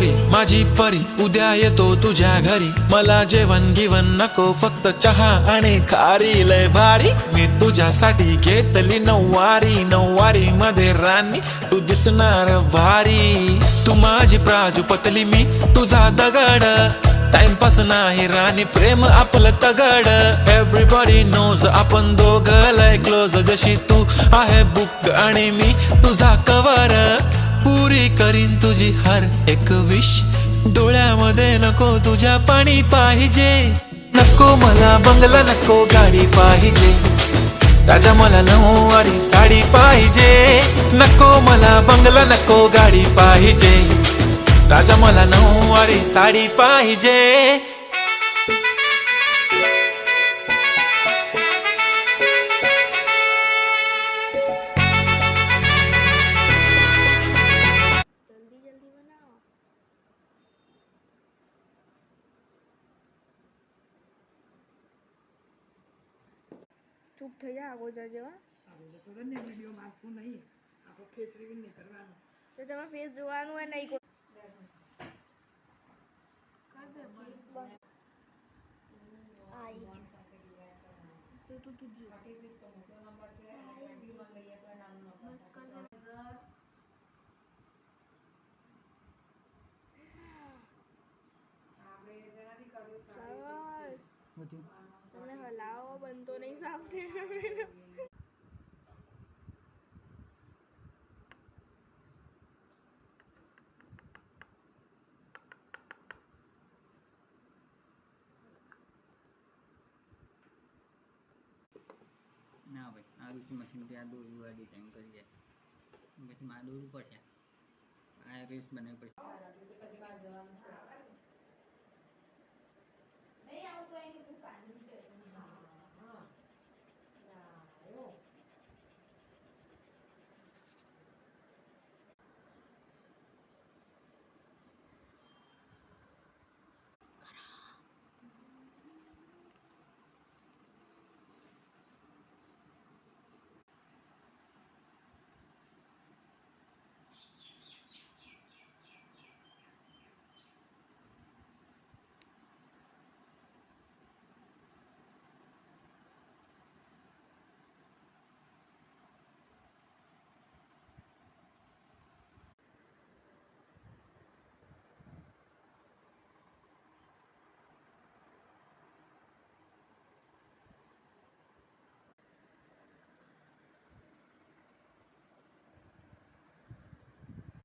परी माझी परी उद्या येतो तुझ्या घरी मला जेवण गिवण नको फक्त चहा आणि खारी लय भारी मी तुझ्यासाठी घेतली नऊवारी नऊवारी मध्ये राणी तू दिसणार भारी तू माझी प्राजूपतली मी तुझा दगड टाइमपास नाही राणी प्रेम आपलं तगड एव्हरीबॉडी नोज आपण दोघं लय क्लोज जशी तू आहे बुक आणि मी तुझा कवर पुरी करीन तुझी हर एक विश डोळ्यामध्ये नको तुझ्या पाणी पाहिजे नको मला बंगला नको गाडी पाहिजे राजा मला नऊवारी साडी पाहिजे नको मला बंगला नको गाडी पाहिजे राजा मला नऊवारी साडी पाहिजे जल्दी जल्दी बनाओ। चुप થઈ જા આગો જજે હો તો બંને વિડીયો માં ફોન નહીં આપણો ફેસ રિવીલ નહીં કરવાનો તો તમે ફેસ જોવાનું હોય નહીં आई तो तू तुझी 36 तो मोटो नंबर છે 21 લઈએ તો નાનો નંબર बस कर दे આપણે જેનાથી કર્યું ચાલ 36 તમને હલાવો બનતો નહીં સાંભળે ના ભાઈ આ રીસ મશીનથી આ દોરવું આ ડિઝાઇન કરીએ પછી માં દોરવું પડશે આ રીસ બને પછી નહીં આવતો એની દુકાન